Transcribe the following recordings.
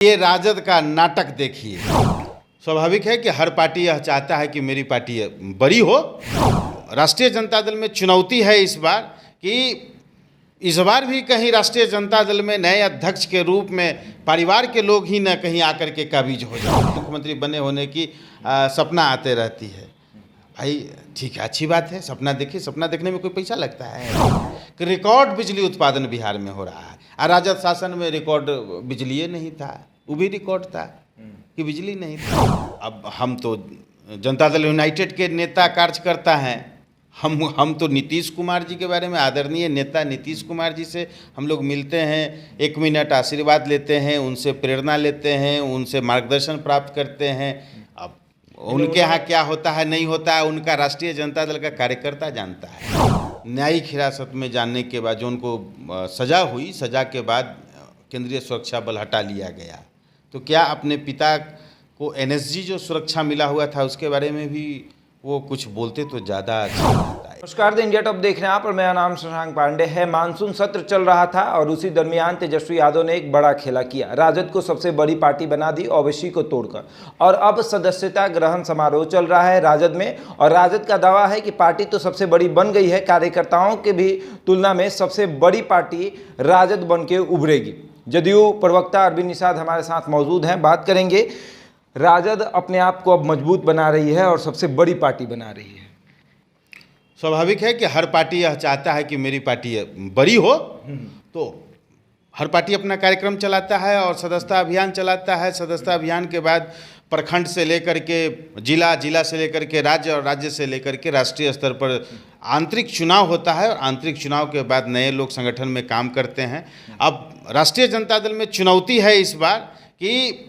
ये राजद का नाटक देखिए। स्वाभाविक है कि हर पार्टी यह चाहता है कि मेरी पार्टी बड़ी हो। राष्ट्रीय जनता दल में चुनौती है इस बार कि इस बार भी कहीं राष्ट्रीय जनता दल में नए अध्यक्ष के रूप में परिवार के लोग ही न कहीं आकर के काबिज हो जाए। मुख्यमंत्री बने होने की सपना आते रहती है। भाई ठीक है, अच्छी बात है, सपना देखिए। सपना देखने में कोई पैसा लगता है कि रिकॉर्ड बिजली उत्पादन बिहार में हो रहा है। राजद शासन में रिकॉर्ड बिजली नहीं था, वो भी रिकॉर्ड था कि बिजली नहीं था। अब हम तो जनता दल यूनाइटेड के नेता कार्यकर्ता हैं। हम तो नीतीश कुमार जी के बारे में, आदरणीय नेता नीतीश कुमार जी से हम लोग मिलते हैं, 1 मिनट आशीर्वाद लेते हैं, उनसे प्रेरणा लेते हैं, उनसे मार्गदर्शन प्राप्त करते हैं। अब उनके यहाँ क्या होता है नहीं होता है, उनका राष्ट्रीय जनता दल का कार्यकर्ता जानता है। न्यायिक हिरासत में जाने के बाद जो उनको सज़ा हुई, सज़ा के बाद केंद्रीय सुरक्षा बल हटा लिया गया, तो क्या अपने पिता को एनएसजी जो सुरक्षा मिला हुआ था उसके बारे में भी वो कुछ बोलते तो ज़्यादा अच्छा होता है। नमस्कार, द इंडिया टॉप देख रहे हैं आप और मेरा नाम शशांक पांडे है। मानसून सत्र चल रहा था और उसी दरमियान तेजस्वी यादव ने एक बड़ा खेला किया। राजद को सबसे बड़ी पार्टी बना दी ओवैसी को तोड़कर, और अब सदस्यता ग्रहण समारोह चल रहा है राजद में। और राजद का दावा है कि पार्टी तो सबसे बड़ी बन गई है, कार्यकर्ताओं के भी तुलना में सबसे बड़ी पार्टी राजद बन के उभरेगी। जदयू प्रवक्ता अरविंद निषाद हमारे साथ मौजूद हैं, बात करेंगे। राजद अपने आप को अब मजबूत बना रही है और सबसे बड़ी पार्टी बना रही है। स्वाभाविक है कि हर पार्टी यह चाहता है कि मेरी पार्टी बड़ी हो, तो हर पार्टी अपना कार्यक्रम चलाता है और सदस्यता अभियान चलाता है। सदस्यता अभियान के बाद प्रखंड से लेकर के जिला, जिला से लेकर के राज्य और राज्य से लेकर के राष्ट्रीय स्तर पर आंतरिक चुनाव होता है और आंतरिक चुनाव के बाद नए लोग संगठन में काम करते हैं। अब राष्ट्रीय जनता दल में चुनौती है इस बार कि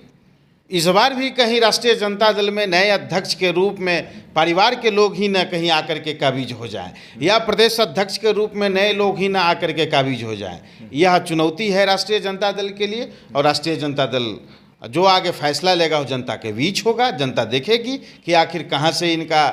इस बार भी कहीं राष्ट्रीय जनता दल में नए अध्यक्ष के रूप में परिवार के लोग ही न कहीं आकर के काबिज हो जाएं, या प्रदेश अध्यक्ष के रूप में नए लोग ही न आकर के काबिज हो जाएं। यह चुनौती है राष्ट्रीय जनता दल के लिए। और राष्ट्रीय जनता दल जो आगे फैसला लेगा वो जनता के बीच होगा। जनता देखेगी कि आखिर कहाँ से इनका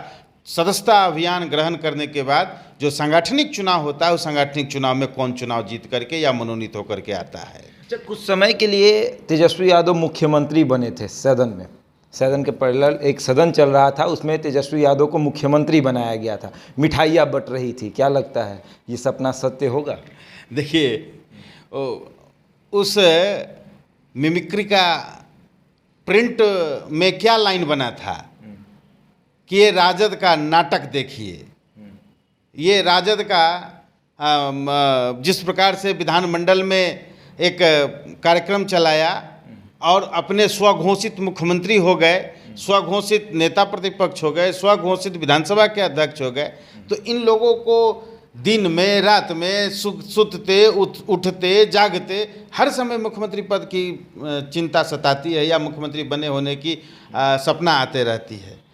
सदस्यता अभियान ग्रहण करने के बाद जो सांगठनिक चुनाव होता है, उस सांगठनिक चुनाव में कौन चुनाव जीत करके या मनोनीत होकर के आता है। जब कुछ समय के लिए तेजस्वी यादव मुख्यमंत्री बने थे सदन में, सदन के पैरेलल एक सदन चल रहा था, उसमें तेजस्वी यादव को मुख्यमंत्री बनाया गया था, मिठाइयाँ बट रही थी। क्या लगता है ये सपना सत्य होगा? देखिए, उस मिमिक्री का प्रिंट में क्या लाइन बना था कि ये राजद का नाटक देखिए। ये राजद का जिस प्रकार से विधानमंडल में एक कार्यक्रम चलाया और अपने स्वघोषित मुख्यमंत्री हो गए, स्वघोषित नेता प्रतिपक्ष हो गए, स्वघोषित विधानसभा के अध्यक्ष हो गए, तो इन लोगों को दिन में रात में सुतते उठते जागते हर समय मुख्यमंत्री पद की चिंता सताती है, या मुख्यमंत्री बने होने की सपना आते रहती है।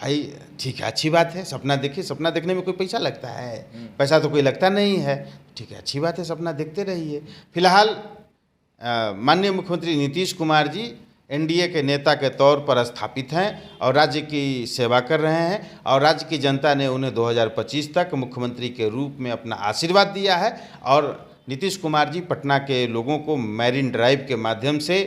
भाई ठीक है, अच्छी बात है, सपना देखिए। सपना देखने में कोई पैसा लगता है? पैसा तो कोई लगता नहीं है। ठीक है, अच्छी बात है, सपना देखते रहिए। फिलहाल माननीय मुख्यमंत्री नीतीश कुमार जी एनडीए के नेता के तौर पर स्थापित हैं और राज्य की सेवा कर रहे हैं, और राज्य की जनता ने उन्हें 2025 तक मुख्यमंत्री के रूप में अपना आशीर्वाद दिया है। और नीतीश कुमार जी पटना के लोगों को मैरीन ड्राइव के माध्यम से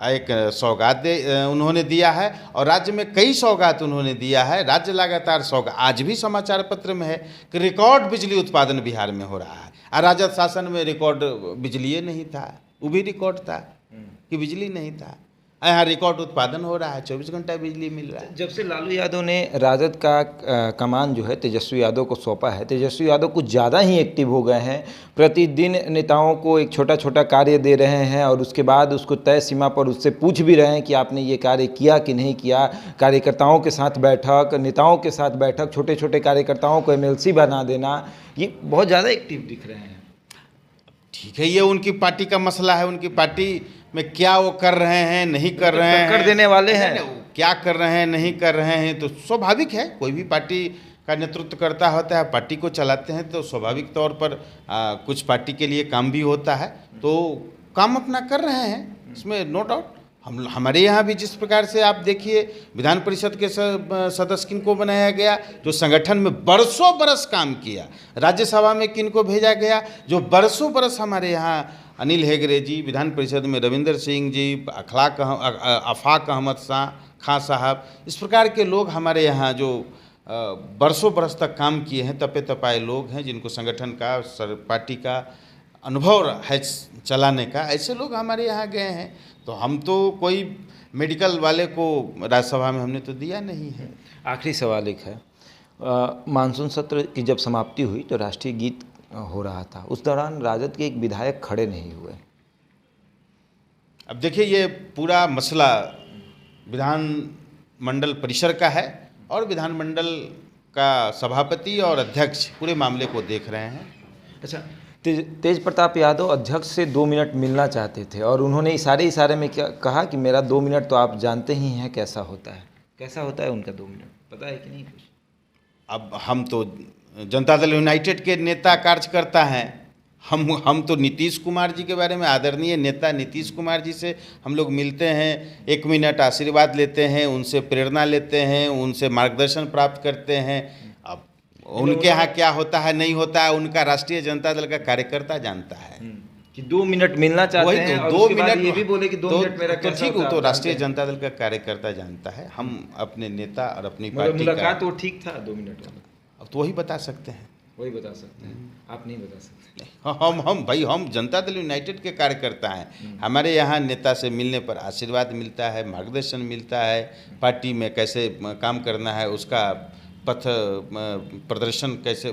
एक सौगात उन्होंने दिया है, और राज्य में कई सौगात उन्होंने दिया है। राज्य लगातार सौगात, आज भी समाचार पत्र में है कि रिकॉर्ड बिजली उत्पादन बिहार में हो रहा है। राजद शासन में रिकॉर्ड बिजली नहीं था, वो भी रिकॉर्ड था कि बिजली नहीं था। यहाँ रिकॉर्ड उत्पादन हो रहा है, 24 घंटा बिजली मिल रहा है। जब से लालू यादव ने राजद का कमान जो है तेजस्वी यादव को सौंपा है, तेजस्वी यादव कुछ ज़्यादा ही एक्टिव हो गए हैं। प्रतिदिन नेताओं को एक छोटा छोटा कार्य दे रहे हैं और उसके बाद उसको तय सीमा पर उससे पूछ भी रहे हैं कि आपने ये कार्य किया कि नहीं किया। कार्यकर्ताओं के साथ बैठक, नेताओं के साथ बैठक, छोटे छोटे कार्यकर्ताओं को एमएलसी बना देना, ये बहुत ज़्यादा एक्टिव दिख रहे हैं। ठीक है, ये उनकी पार्टी का मसला है। उनकी पार्टी में क्या वो कर रहे हैं नहीं कर रहे हैं, टक्कर देने वाले हैं, क्या कर रहे हैं नहीं कर रहे हैं, तो स्वाभाविक है। कोई भी पार्टी का नेतृत्व करता होता है, पार्टी को चलाते हैं, तो स्वाभाविक तौर पर कुछ पार्टी के लिए काम भी होता है, तो काम अपना कर रहे हैं, इसमें नो डाउट। हमारे यहाँ भी जिस प्रकार से आप देखिए, विधान परिषद के सदस्य किनको बनाया गया जो संगठन में बरसों बरस काम किया, राज्यसभा में किनको भेजा गया जो बरसों बरस हमारे यहाँ अनिल हेगड़े जी, विधान परिषद में रविंदर सिंह जी, आफाक अहमद खां साहब, इस प्रकार के लोग हमारे यहाँ जो बरसों बरस तक काम किए हैं, तपे तपाए लोग हैं, जिनको संगठन का पार्टी का अनुभव है चलाने का, ऐसे लोग हमारे यहाँ गए हैं। तो हम तो कोई मेडिकल वाले को राज्यसभा में हमने तो दिया नहीं है। आखिरी सवाल एक है, मानसून सत्र की जब समाप्ति हुई तो राष्ट्रीय गीत हो रहा था, उस दौरान राजद के एक विधायक खड़े नहीं हुए। अब देखिए, ये पूरा मसला विधानमंडल परिसर का है और विधानमंडल का सभापति और अध्यक्ष पूरे मामले को देख रहे हैं। अच्छा, तेज प्रताप यादव अध्यक्ष से 2 मिनट मिलना चाहते थे और उन्होंने इशारे में क्या कहा कि मेरा 2 मिनट तो आप जानते ही हैं कैसा होता है उनका 2 मिनट, पता है कि नहीं कुछ? अब हम तो जनता दल यूनाइटेड के नेता कार्यकर्ता हैं, हम तो नीतीश कुमार जी के बारे में, आदरणीय नेता नीतीश कुमार जी से हम लोग मिलते हैं, 1 मिनट आशीर्वाद लेते हैं, उनसे प्रेरणा लेते हैं, उनसे मार्गदर्शन प्राप्त करते हैं। अब उनके यहाँ क्या होता है नहीं होता है, उनका राष्ट्रीय जनता दल का कार्यकर्ता जानता है कि 2 मिनट मिलना चाहते हैं और 2 उसके बाद मिनट ये भी बोले कि 2 मिनट मेरा तो ठीक हो, तो राष्ट्रीय जनता दल का कार्यकर्ता जानता है। हम अपने नेता और अपनी पार्टी मुलाकात तो ठीक था 2 मिनट वाला, अब तो वही बता सकते हैं, वही बता सकते हैं, आप नहीं बता सकते। हम जनता दल यूनाइटेड के कार्यकर्ता हैं। हमारे यहाँ नेता से मिलने पर आशीर्वाद मिलता है, मार्गदर्शन मिलता है, पार्टी में कैसे काम करना है उसका पथ प्रदर्शन कैसे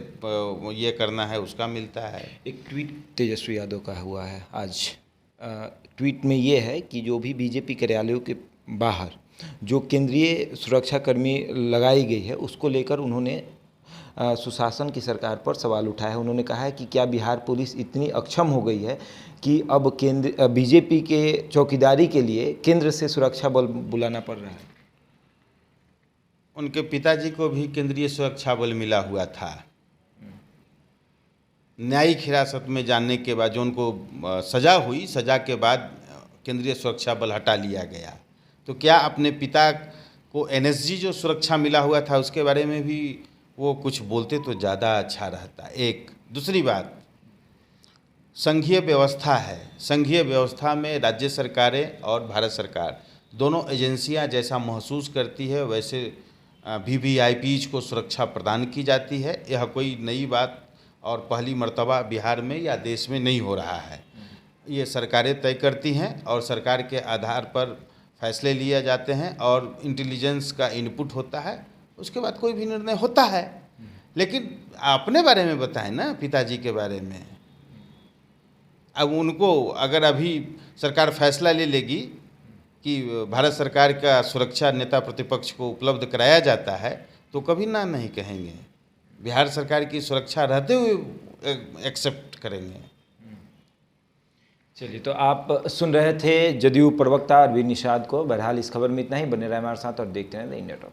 ये करना है उसका मिलता है। एक ट्वीट तेजस्वी यादव का हुआ है आज, ट्वीट में ये है कि जो भी बीजेपी कार्यालयों के बाहर जो केंद्रीय सुरक्षाकर्मी लगाई गई है उसको लेकर उन्होंने सुशासन की सरकार पर सवाल उठाया है। उन्होंने कहा है कि क्या बिहार पुलिस इतनी अक्षम हो गई है कि अब बीजेपी के चौकीदारी के लिए केंद्र से सुरक्षा बल बुलाना पड़ रहा है। उनके पिताजी को भी केंद्रीय सुरक्षा बल मिला हुआ था। न्यायिक हिरासत में जाने के बाद जो उनको सज़ा हुई, सज़ा के बाद केंद्रीय सुरक्षा बल हटा लिया गया। तो क्या अपने पिता को एनएसजी जो सुरक्षा मिला हुआ था उसके बारे में भी वो कुछ बोलते तो ज़्यादा अच्छा रहता। एक दूसरी बात, संघीय व्यवस्था है, संघीय व्यवस्था में राज्य सरकारें और भारत सरकार दोनों एजेंसियां जैसा महसूस करती है वैसे वीवीआईपीज को सुरक्षा प्रदान की जाती है। यह कोई नई बात और पहली मर्तबा बिहार में या देश में नहीं हो रहा है। ये सरकारें तय करती हैं और सरकार के आधार पर फैसले लिए जाते हैं और इंटेलिजेंस का इनपुट होता है, उसके बाद कोई भी निर्णय होता है। लेकिन अपने बारे में बताएं ना, पिताजी के बारे में। अब उनको अगर अभी सरकार फैसला ले लेगी कि भारत सरकार का सुरक्षा नेता प्रतिपक्ष को उपलब्ध कराया जाता है तो कभी ना नहीं कहेंगे, बिहार सरकार की सुरक्षा रहते हुए एक्सेप्ट करेंगे। चलिए, तो आप सुन रहे थे जदयू प्रवक्ता अरविंद निषाद को। बहरहाल इस खबर में इतना ही। बने रहे हमारे साथ और देखते रहें द इंडिया टॉप।